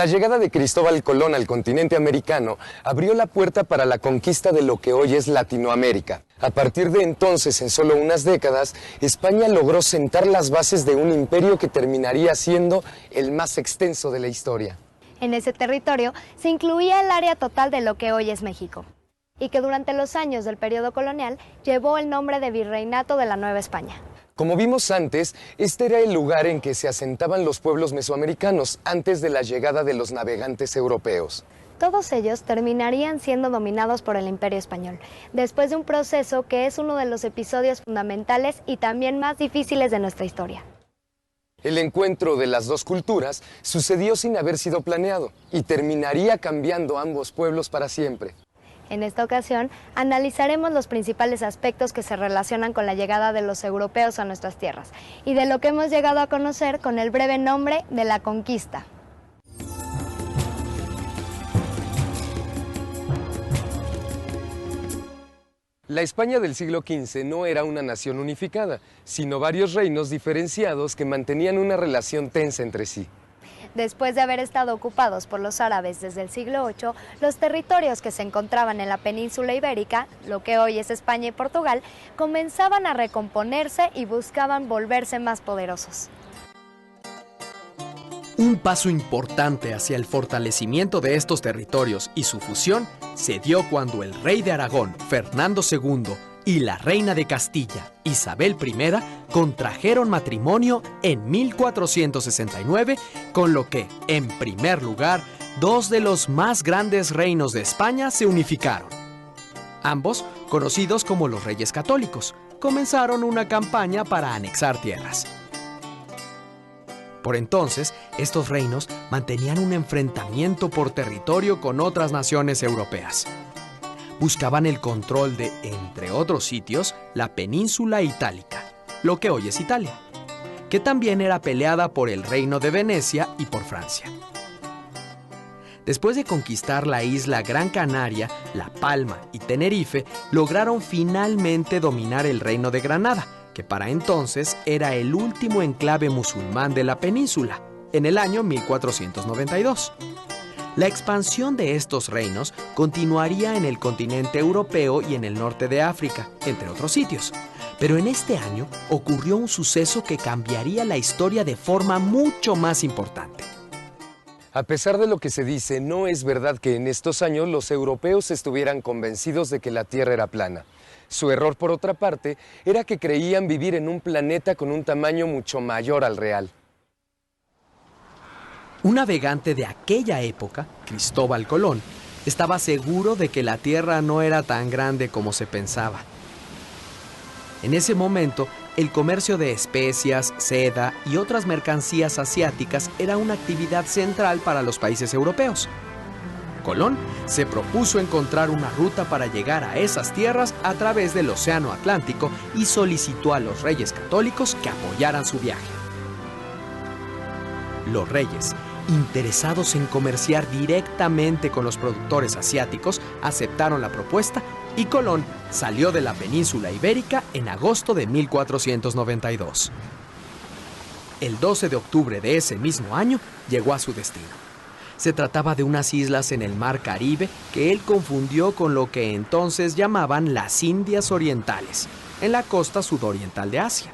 La llegada de Cristóbal Colón al continente americano abrió la puerta para la conquista de lo que hoy es Latinoamérica. A partir de entonces, en solo unas décadas, España logró sentar las bases de un imperio que terminaría siendo el más extenso de la historia. En ese territorio se incluía el área total de lo que hoy es México, y que durante los años del periodo colonial llevó el nombre de Virreinato de la Nueva España. Como vimos antes, este era el lugar en que se asentaban los pueblos mesoamericanos antes de la llegada de los navegantes europeos. Todos ellos terminarían siendo dominados por el Imperio Español, después de un proceso que es uno de los episodios fundamentales y también más difíciles de nuestra historia. El encuentro de las dos culturas sucedió sin haber sido planeado y terminaría cambiando ambos pueblos para siempre. En esta ocasión, analizaremos los principales aspectos que se relacionan con la llegada de los europeos a nuestras tierras y de lo que hemos llegado a conocer con el breve nombre de la conquista. La España del siglo XV no era una nación unificada, sino varios reinos diferenciados que mantenían una relación tensa entre sí. Después de haber estado ocupados por los árabes desde el siglo VIII, los territorios que se encontraban en la península ibérica, lo que hoy es España y Portugal, comenzaban a recomponerse y buscaban volverse más poderosos. Un paso importante hacia el fortalecimiento de estos territorios y su fusión se dio cuando el rey de Aragón, Fernando II, y la reina de Castilla, Isabel I, contrajeron matrimonio en 1469, con lo que, en primer lugar, dos de los más grandes reinos de España se unificaron. Ambos, conocidos como los Reyes Católicos, comenzaron una campaña para anexar tierras. Por entonces, estos reinos mantenían un enfrentamiento por territorio con otras naciones europeas. Buscaban el control de, entre otros sitios, la península itálica, lo que hoy es Italia, que también era peleada por el Reino de Venecia y por Francia. Después de conquistar la isla Gran Canaria, La Palma y Tenerife, lograron finalmente dominar el Reino de Granada, que para entonces era el último enclave musulmán de la península, en el año 1492. La expansión de estos reinos continuaría en el continente europeo y en el norte de África, entre otros sitios. Pero en este año ocurrió un suceso que cambiaría la historia de forma mucho más importante. A pesar de lo que se dice, no es verdad que en estos años los europeos estuvieran convencidos de que la Tierra era plana. Su error, por otra parte, era que creían vivir en un planeta con un tamaño mucho mayor al real. Un navegante de aquella época, Cristóbal Colón, estaba seguro de que la Tierra no era tan grande como se pensaba. En ese momento, el comercio de especias, seda y otras mercancías asiáticas era una actividad central para los países europeos. Colón se propuso encontrar una ruta para llegar a esas tierras a través del Océano Atlántico y solicitó a los Reyes Católicos que apoyaran su viaje. Los reyes, interesados en comerciar directamente con los productores asiáticos, aceptaron la propuesta y Colón salió de la península ibérica en agosto de 1492. El 12 de octubre de ese mismo año llegó a su destino. Se trataba de unas islas en el mar Caribe que él confundió con lo que entonces llamaban las Indias Orientales, en la costa sudoriental de Asia.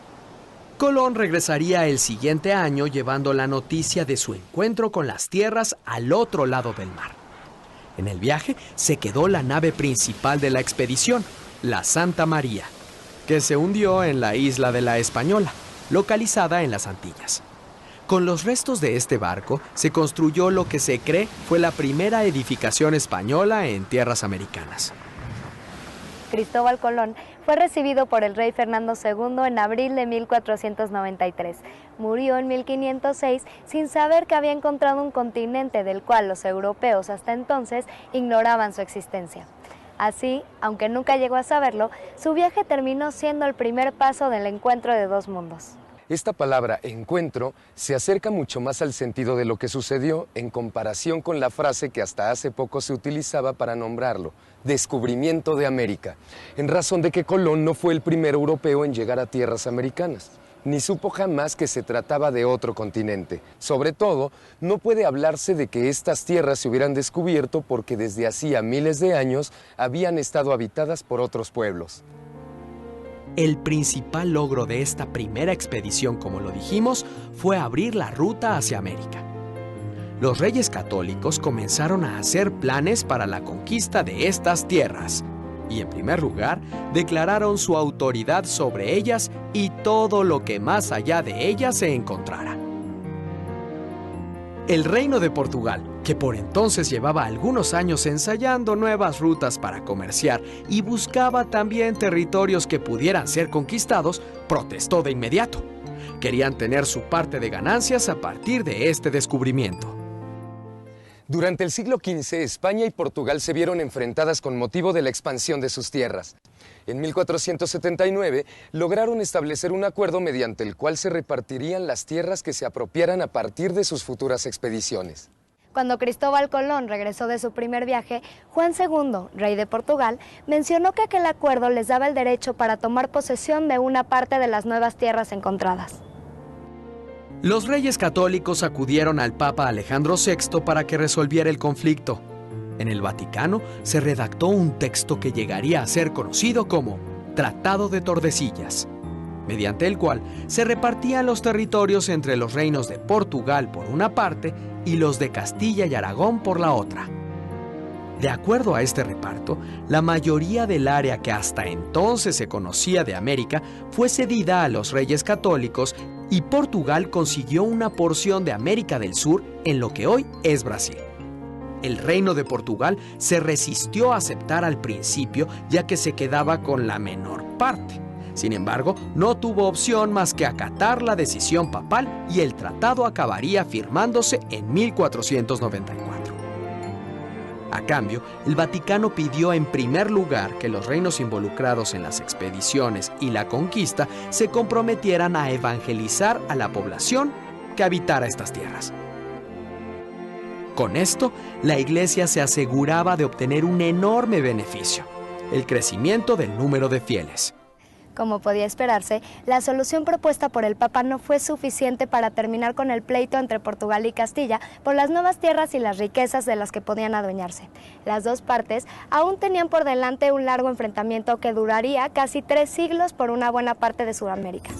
Colón regresaría el siguiente año llevando la noticia de su encuentro con las tierras al otro lado del mar. En el viaje se quedó la nave principal de la expedición, la Santa María, que se hundió en la isla de la Española, localizada en las Antillas. Con los restos de este barco se construyó lo que se cree fue la primera edificación española en tierras americanas. Cristóbal Colón fue recibido por el rey Fernando II en abril de 1493. Murió en 1506 sin saber que había encontrado un continente del cual los europeos hasta entonces ignoraban su existencia. Así, aunque nunca llegó a saberlo, su viaje terminó siendo el primer paso del encuentro de dos mundos. Esta palabra encuentro se acerca mucho más al sentido de lo que sucedió en comparación con la frase que hasta hace poco se utilizaba para nombrarlo, descubrimiento de América, en razón de que Colón no fue el primer europeo en llegar a tierras americanas. ni supo jamás que se trataba de otro continente. Sobre todo, no puede hablarse de que estas tierras se hubieran descubierto porque desde hacía miles de años habían estado habitadas por otros pueblos. El principal logro de esta primera expedición, como lo dijimos, fue abrir la ruta hacia América. Los reyes católicos comenzaron a hacer planes para la conquista de estas tierras y, en primer lugar, declararon su autoridad sobre ellas y todo lo que más allá de ellas se encontrara. El Reino de Portugal, que por entonces llevaba algunos años ensayando nuevas rutas para comerciar y buscaba también territorios que pudieran ser conquistados, protestó de inmediato. Querían tener su parte de ganancias a partir de este descubrimiento. Durante el siglo XV, España y Portugal se vieron enfrentadas con motivo de la expansión de sus tierras. En 1479 lograron establecer un acuerdo mediante el cual se repartirían las tierras que se apropiaran a partir de sus futuras expediciones. Cuando Cristóbal Colón regresó de su primer viaje, Juan II, rey de Portugal, mencionó que aquel acuerdo les daba el derecho para tomar posesión de una parte de las nuevas tierras encontradas. Los reyes católicos acudieron al Papa Alejandro VI para que resolviera el conflicto. En el Vaticano se redactó un texto que llegaría a ser conocido como Tratado de Tordesillas, mediante el cual se repartían los territorios entre los reinos de Portugal por una parte y los de Castilla y Aragón por la otra. De acuerdo a este reparto, la mayoría del área que hasta entonces se conocía de América fue cedida a los reyes católicos y Portugal consiguió una porción de América del Sur en lo que hoy es Brasil. El Reino de Portugal se resistió a aceptar al principio, ya que se quedaba con la menor parte. Sin embargo, no tuvo opción más que acatar la decisión papal y el tratado acabaría firmándose en 1494. A cambio, el Vaticano pidió en primer lugar que los reinos involucrados en las expediciones y la conquista se comprometieran a evangelizar a la población que habitara estas tierras. Con esto, la Iglesia se aseguraba de obtener un enorme beneficio: el crecimiento del número de fieles. Como podía esperarse, la solución propuesta por el Papa no fue suficiente para terminar con el pleito entre Portugal y Castilla por las nuevas tierras y las riquezas de las que podían adueñarse. Las dos partes aún tenían por delante un largo enfrentamiento que duraría casi 3 siglos por una buena parte de Sudamérica.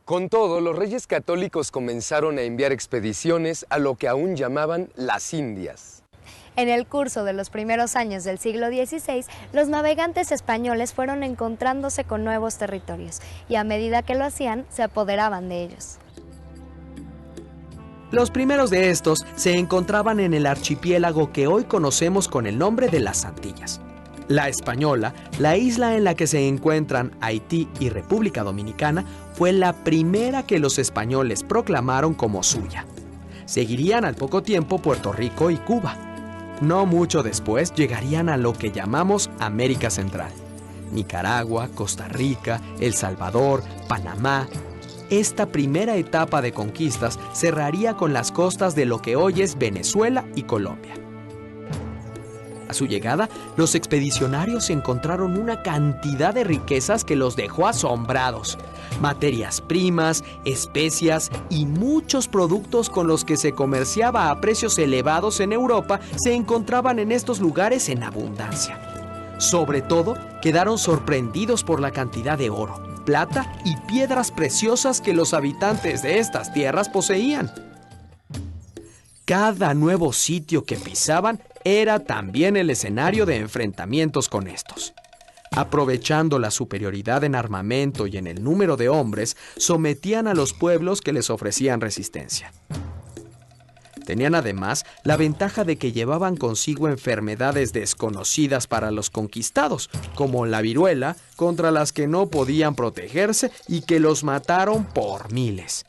Con todo, los reyes católicos comenzaron a enviar expediciones a lo que aún llamaban las Indias. En el curso de los primeros años del siglo XVI, los navegantes españoles fueron encontrándose con nuevos territorios y a medida que lo hacían, se apoderaban de ellos. Los primeros de estos se encontraban en el archipiélago que hoy conocemos con el nombre de las Antillas. La Española, la isla en la que se encuentran Haití y República Dominicana, fue la primera que los españoles proclamaron como suya. Seguirían al poco tiempo Puerto Rico y Cuba. No mucho después llegarían a lo que llamamos América Central: Nicaragua, Costa Rica, El Salvador, Panamá. Esta primera etapa de conquistas cerraría con las costas de lo que hoy es Venezuela y Colombia. A su llegada, los expedicionarios encontraron una cantidad de riquezas que los dejó asombrados: materias primas, especias y muchos productos con los que se comerciaba a precios elevados en Europa se encontraban en estos lugares en abundancia. Sobre todo, quedaron sorprendidos por la cantidad de oro, plata y piedras preciosas que los habitantes de estas tierras poseían. Cada nuevo sitio que pisaban era también el escenario de enfrentamientos con estos. Aprovechando la superioridad en armamento y en el número de hombres, sometían a los pueblos que les ofrecían resistencia. Tenían además la ventaja de que llevaban consigo enfermedades desconocidas para los conquistados, como la viruela, contra las que no podían protegerse y que los mataron por miles.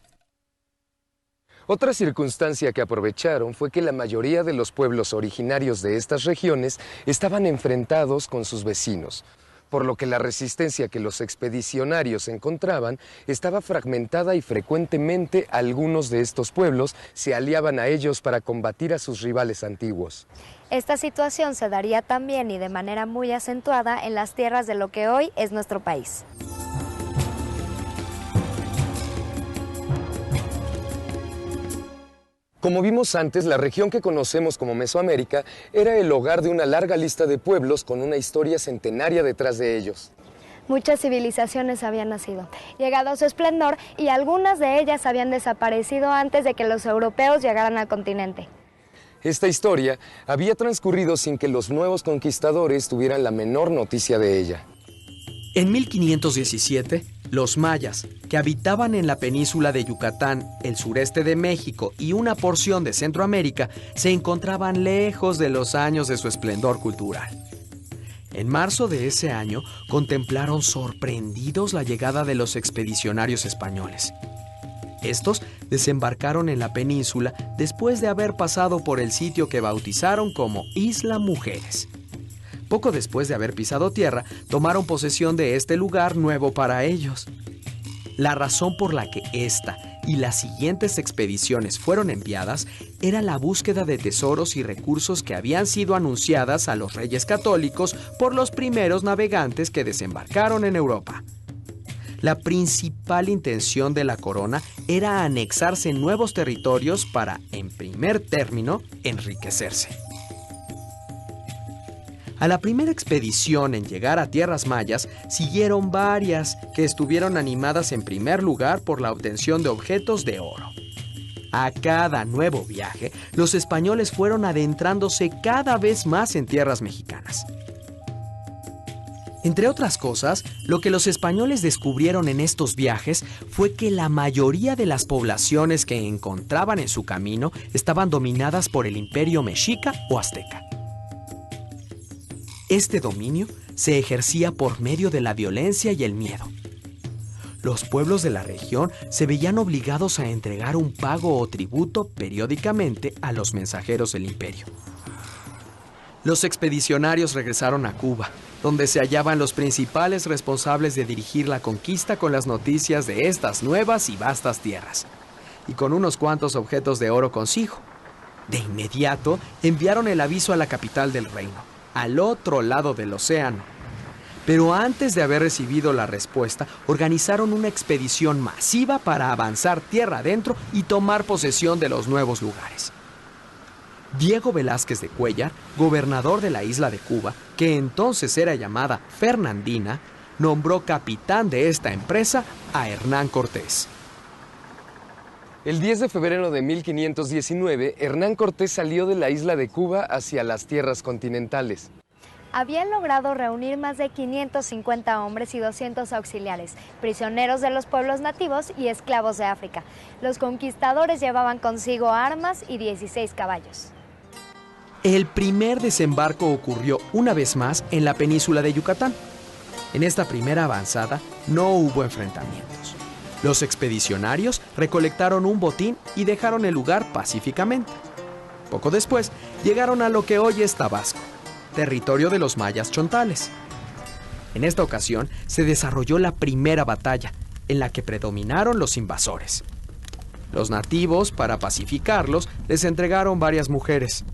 Otra circunstancia que aprovecharon fue que la mayoría de los pueblos originarios de estas regiones estaban enfrentados con sus vecinos. por lo que la resistencia que los expedicionarios encontraban estaba fragmentada y frecuentemente algunos de estos pueblos se aliaban a ellos para combatir a sus rivales antiguos. Esta situación se daría también y de manera muy acentuada en las tierras de lo que hoy es nuestro país. Como vimos antes, la región que conocemos como Mesoamérica era el hogar de una larga lista de pueblos con una historia centenaria detrás de ellos. Muchas civilizaciones habían nacido, llegado a su esplendor, y algunas de ellas habían desaparecido antes de que los europeos llegaran al continente. Esta historia había transcurrido sin que los nuevos conquistadores tuvieran la menor noticia de ella. En 1517, los mayas, que habitaban en la península de Yucatán, el sureste de México y una porción de Centroamérica, se encontraban lejos de los años de su esplendor cultural. En marzo de ese año, contemplaron sorprendidos la llegada de los expedicionarios españoles. Estos desembarcaron en la península después de haber pasado por el sitio que bautizaron como Isla Mujeres. Poco después de haber pisado tierra, tomaron posesión de este lugar nuevo para ellos. La razón por la que esta y las siguientes expediciones fueron enviadas era la búsqueda de tesoros y recursos que habían sido anunciadas a los reyes católicos por los primeros navegantes que desembarcaron en Europa. La principal intención de la corona era anexarse nuevos territorios para, en primer término, enriquecerse. A la primera expedición en llegar a tierras mayas siguieron varias que estuvieron animadas en primer lugar por la obtención de objetos de oro. A cada nuevo viaje, los españoles fueron adentrándose cada vez más en tierras mexicanas. Entre otras cosas, lo que los españoles descubrieron en estos viajes fue que la mayoría de las poblaciones que encontraban en su camino estaban dominadas por el imperio mexica o azteca. Este dominio se ejercía por medio de la violencia y el miedo. Los pueblos de la región se veían obligados a entregar un pago o tributo periódicamente a los mensajeros del imperio. Los expedicionarios regresaron a Cuba, donde se hallaban los principales responsables de dirigir la conquista con las noticias de estas nuevas y vastas tierras, y con unos cuantos objetos de oro consigo. De inmediato enviaron el aviso a la capital del reino, al otro lado del océano. Pero antes de haber recibido la respuesta, organizaron una expedición masiva para avanzar tierra adentro y tomar posesión de los nuevos lugares. Diego Velázquez de Cuéllar, gobernador de la isla de Cuba, que entonces era llamada Fernandina, nombró capitán de esta empresa a Hernán Cortés. El 10 de febrero de 1519, Hernán Cortés salió de la isla de Cuba hacia las tierras continentales. Habían logrado reunir más de 550 hombres y 200 auxiliares, prisioneros de los pueblos nativos y esclavos de África. Los conquistadores llevaban consigo armas y 16 caballos. El primer desembarco ocurrió una vez más en la península de Yucatán. En esta primera avanzada no hubo enfrentamientos. Los expedicionarios recolectaron un botín y dejaron el lugar pacíficamente. Poco después llegaron a lo que hoy es Tabasco, territorio de los mayas chontales. En esta ocasión se desarrolló la primera batalla, en la que predominaron los invasores. Los nativos, para pacificarlos, les entregaron varias mujeres.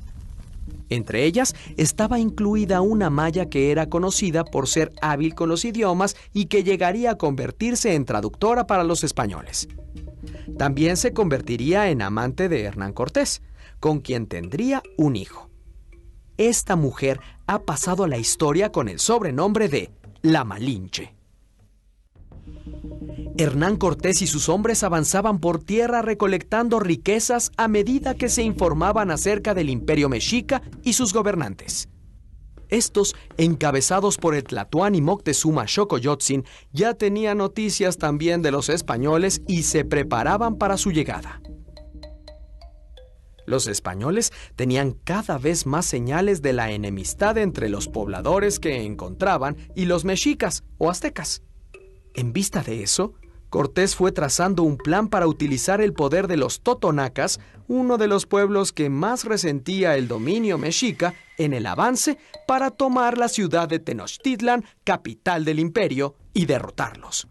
Entre ellas estaba incluida una maya que era conocida por ser hábil con los idiomas y que llegaría a convertirse en traductora para los españoles. También se convertiría en amante de Hernán Cortés, con quien tendría un hijo. Esta mujer ha pasado a la historia con el sobrenombre de La Malinche. Hernán Cortés y sus hombres avanzaban por tierra recolectando riquezas a medida que se informaban acerca del imperio mexica y sus gobernantes. Estos, encabezados por el Tlatoani Moctezuma Xocoyotzin, ya tenían noticias también de los españoles y se preparaban para su llegada. Los españoles tenían cada vez más señales de la enemistad entre los pobladores que encontraban y los mexicas o aztecas. En vista de eso, Cortés fue trazando un plan para utilizar el poder de los totonacas, uno de los pueblos que más resentía el dominio mexica, en el avance para tomar la ciudad de Tenochtitlan, capital del imperio, y derrotarlos.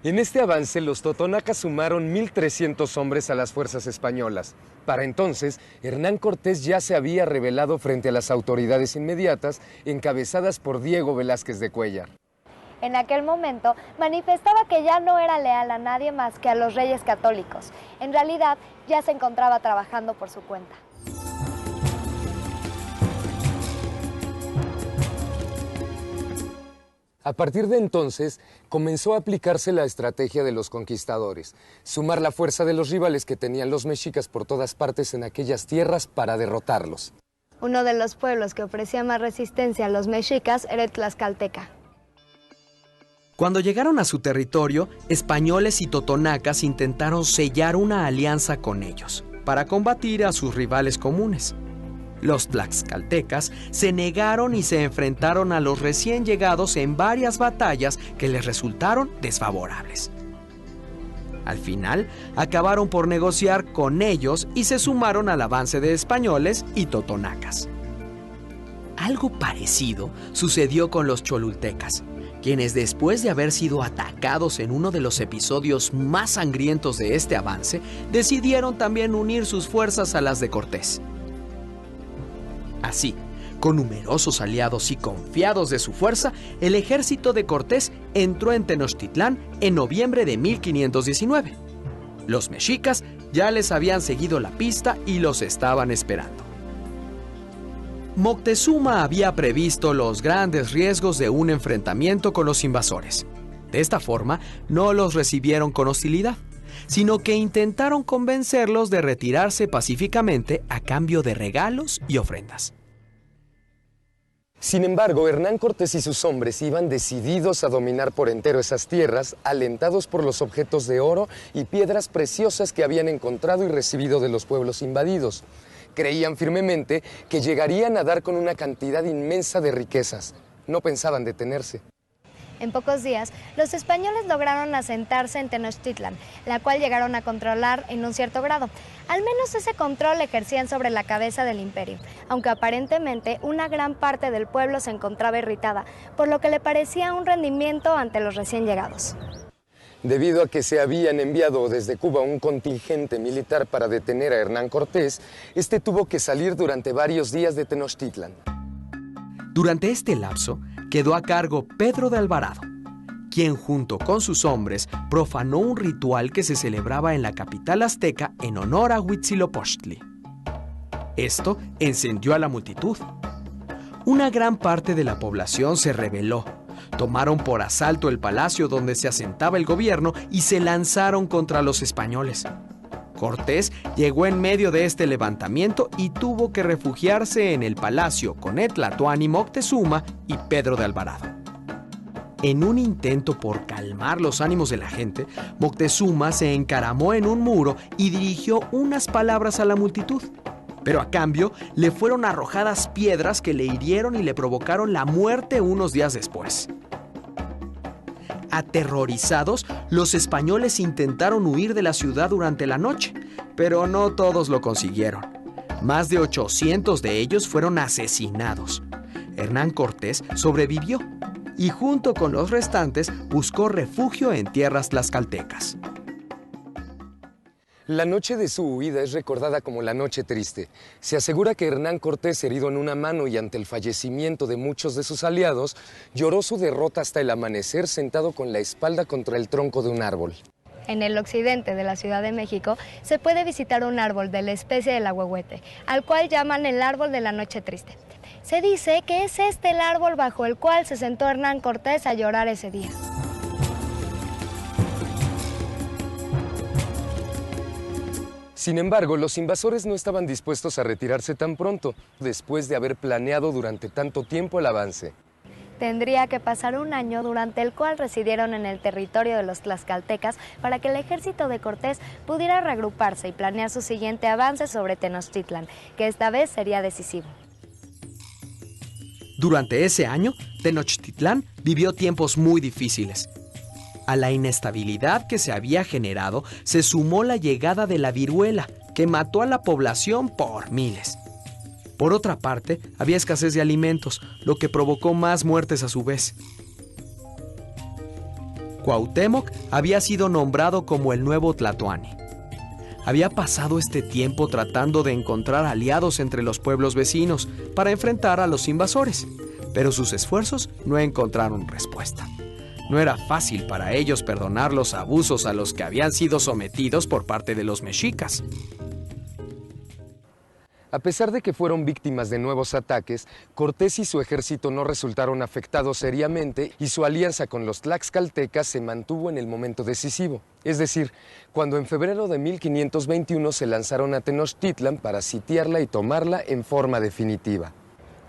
En este avance, los totonacas sumaron 1,300 hombres a las fuerzas españolas. Para entonces, Hernán Cortés ya se había rebelado frente a las autoridades inmediatas, encabezadas por Diego Velázquez de Cuéllar. En aquel momento manifestaba que ya no era leal a nadie más que a los reyes católicos. En realidad, ya se encontraba trabajando por su cuenta. A partir de entonces, comenzó a aplicarse la estrategia de los conquistadores, sumar la fuerza de los rivales que tenían los mexicas por todas partes en aquellas tierras para derrotarlos. Uno de los pueblos que ofrecía más resistencia a los mexicas era el Tlaxcalteca. Cuando llegaron a su territorio, españoles y totonacas intentaron sellar una alianza con ellos para combatir a sus rivales comunes. Los tlaxcaltecas se negaron y se enfrentaron a los recién llegados en varias batallas que les resultaron desfavorables. Al final, acabaron por negociar con ellos y se sumaron al avance de españoles y totonacas. Algo parecido sucedió con los cholultecas, quienes después de haber sido atacados en uno de los episodios más sangrientos de este avance, decidieron también unir sus fuerzas a las de Cortés. Así, con numerosos aliados y confiados de su fuerza, el ejército de Cortés entró en Tenochtitlán en noviembre de 1519. Los mexicas ya les habían seguido la pista y los estaban esperando. Moctezuma había previsto los grandes riesgos de un enfrentamiento con los invasores. De esta forma, no los recibieron con hostilidad, sino que intentaron convencerlos de retirarse pacíficamente a cambio de regalos y ofrendas. Sin embargo, Hernán Cortés y sus hombres iban decididos a dominar por entero esas tierras, alentados por los objetos de oro y piedras preciosas que habían encontrado y recibido de los pueblos invadidos. Creían firmemente que llegarían a dar con una cantidad inmensa de riquezas. No pensaban detenerse. En pocos días, los españoles lograron asentarse en Tenochtitlan, la cual llegaron a controlar en un cierto grado. Al menos ese control ejercían sobre la cabeza del imperio, aunque aparentemente una gran parte del pueblo se encontraba irritada, por lo que le parecía un rendimiento ante los recién llegados. Debido a que se habían enviado desde Cuba un contingente militar para detener a Hernán Cortés, este tuvo que salir durante varios días de Tenochtitlan. Durante este lapso, quedó a cargo Pedro de Alvarado, quien junto con sus hombres profanó un ritual que se celebraba en la capital azteca en honor a Huitzilopochtli. Esto encendió a la multitud. Una gran parte de la población se rebeló. Tomaron por asalto el palacio donde se asentaba el gobierno y se lanzaron contra los españoles. Cortés llegó en medio de este levantamiento y tuvo que refugiarse en el palacio con Tlatoani Moctezuma y Pedro de Alvarado. En un intento por calmar los ánimos de la gente, Moctezuma se encaramó en un muro y dirigió unas palabras a la multitud. Pero a cambio, le fueron arrojadas piedras que le hirieron y le provocaron la muerte unos días después. Aterrorizados, los españoles intentaron huir de la ciudad durante la noche, pero no todos lo consiguieron. Más de 800 de ellos fueron asesinados. Hernán Cortés sobrevivió y junto con los restantes buscó refugio en tierras tlaxcaltecas. La noche de su huida es recordada como la Noche Triste. Se asegura que Hernán Cortés, herido en una mano y ante el fallecimiento de muchos de sus aliados, lloró su derrota hasta el amanecer sentado con la espalda contra el tronco de un árbol. En el occidente de la Ciudad de México se puede visitar un árbol de la especie del ahuehuete, al cual llaman el árbol de la Noche Triste. Se dice que es este el árbol bajo el cual se sentó Hernán Cortés a llorar ese día. Sin embargo, los invasores no estaban dispuestos a retirarse tan pronto, después de haber planeado durante tanto tiempo el avance. Tendría que pasar un año durante el cual residieron en el territorio de los tlaxcaltecas para que el ejército de Cortés pudiera reagruparse y planear su siguiente avance sobre Tenochtitlan, que esta vez sería decisivo. Durante ese año, Tenochtitlán vivió tiempos muy difíciles. A la inestabilidad que se había generado se sumó la llegada de la viruela, que mató a la población por miles. Por otra parte, había escasez de alimentos, lo que provocó más muertes a su vez. Cuauhtémoc había sido nombrado como el nuevo Tlatoani. Había pasado este tiempo tratando de encontrar aliados entre los pueblos vecinos para enfrentar a los invasores, pero sus esfuerzos no encontraron respuesta. No era fácil para ellos perdonar los abusos a los que habían sido sometidos por parte de los mexicas. A pesar de que fueron víctimas de nuevos ataques, Cortés y su ejército no resultaron afectados seriamente y su alianza con los tlaxcaltecas se mantuvo en el momento decisivo. Es decir, cuando en febrero de 1521 se lanzaron a Tenochtitlan para sitiarla y tomarla en forma definitiva.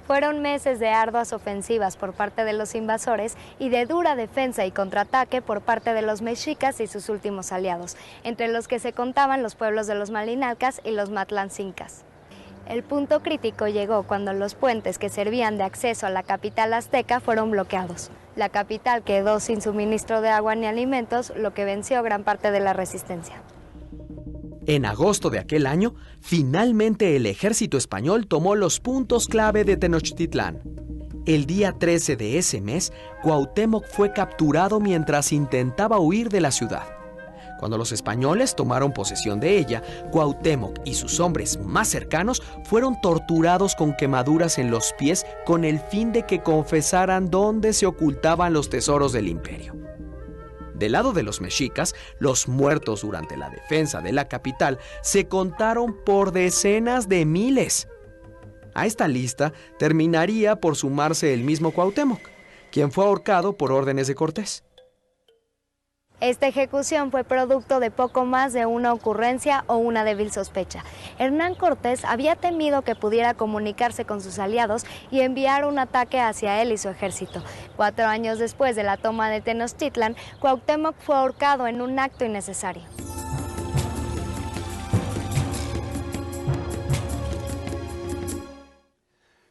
Fueron meses de arduas ofensivas por parte de los invasores y de dura defensa y contraataque por parte de los mexicas y sus últimos aliados, entre los que se contaban los pueblos de los Malinalcas y los Matlancincas. El punto crítico llegó cuando los puentes que servían de acceso a la capital azteca fueron bloqueados. La capital quedó sin suministro de agua ni alimentos, lo que venció gran parte de la resistencia. En agosto de aquel año, finalmente el ejército español tomó los puntos clave de Tenochtitlán. El día 13 de ese mes, Cuauhtémoc fue capturado mientras intentaba huir de la ciudad. Cuando los españoles tomaron posesión de ella, Cuauhtémoc y sus hombres más cercanos fueron torturados con quemaduras en los pies con el fin de que confesaran dónde se ocultaban los tesoros del imperio. Del lado de los mexicas, los muertos durante la defensa de la capital se contaron por decenas de miles. A esta lista terminaría por sumarse el mismo Cuauhtémoc, quien fue ahorcado por órdenes de Cortés. Esta ejecución fue producto de poco más de una ocurrencia o una débil sospecha. Hernán Cortés había temido que pudiera comunicarse con sus aliados y enviar un ataque hacia él y su ejército. 4 años después de la toma de Tenochtitlan, Cuauhtémoc fue ahorcado en un acto innecesario.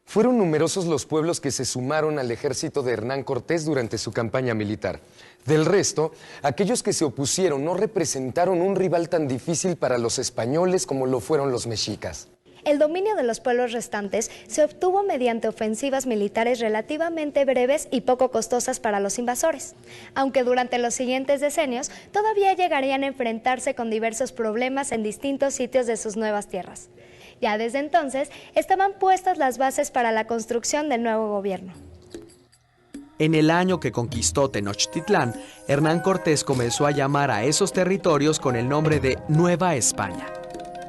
Fueron numerosos los pueblos que se sumaron al ejército de Hernán Cortés durante su campaña militar. Del resto, aquellos que se opusieron no representaron un rival tan difícil para los españoles como lo fueron los mexicas. El dominio de los pueblos restantes se obtuvo mediante ofensivas militares relativamente breves y poco costosas para los invasores, aunque durante los siguientes decenios todavía llegarían a enfrentarse con diversos problemas en distintos sitios de sus nuevas tierras. Ya desde entonces estaban puestas las bases para la construcción del nuevo gobierno. En el año que conquistó Tenochtitlán, Hernán Cortés comenzó a llamar a esos territorios con el nombre de Nueva España.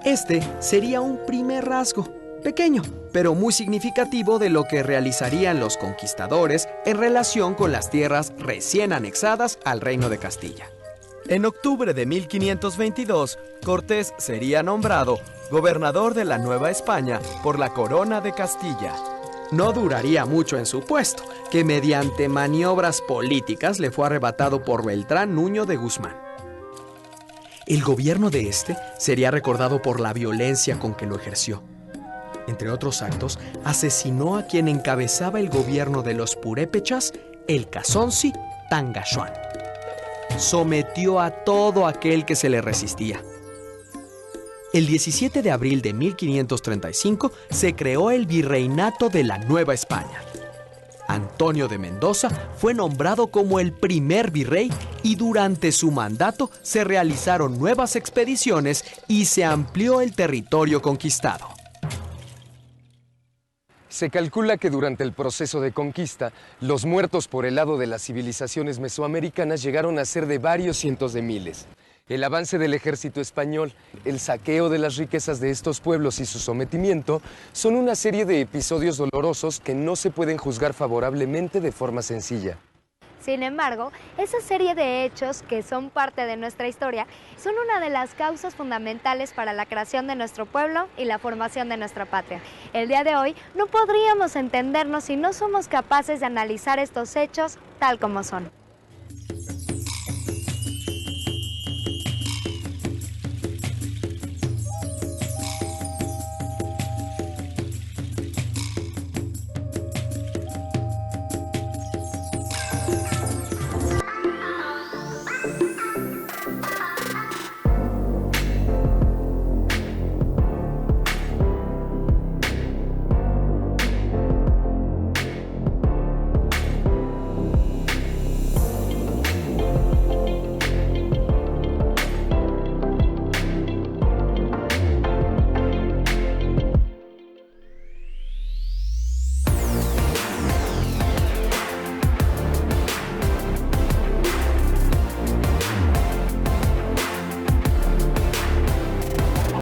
Este sería un primer rasgo, pequeño, pero muy significativo de lo que realizarían los conquistadores en relación con las tierras recién anexadas al Reino de Castilla. En octubre de 1522, Cortés sería nombrado gobernador de la Nueva España por la Corona de Castilla. No duraría mucho en su puesto, que mediante maniobras políticas le fue arrebatado por Beltrán Nuño de Guzmán. El gobierno de este sería recordado por la violencia con que lo ejerció. Entre otros actos, asesinó a quien encabezaba el gobierno de los purépechas, el Cazonsi Tangaxuan. Sometió a todo aquel que se le resistía. El 17 de abril de 1535 se creó el Virreinato de la Nueva España. Antonio de Mendoza fue nombrado como el primer virrey y durante su mandato se realizaron nuevas expediciones y se amplió el territorio conquistado. Se calcula que durante el proceso de conquista, los muertos por el lado de las civilizaciones mesoamericanas llegaron a ser de varios cientos de miles. El avance del ejército español, el saqueo de las riquezas de estos pueblos y su sometimiento son una serie de episodios dolorosos que no se pueden juzgar favorablemente de forma sencilla. Sin embargo, esa serie de hechos que son parte de nuestra historia son una de las causas fundamentales para la creación de nuestro pueblo y la formación de nuestra patria. El día de hoy no podríamos entendernos si no somos capaces de analizar estos hechos tal como son.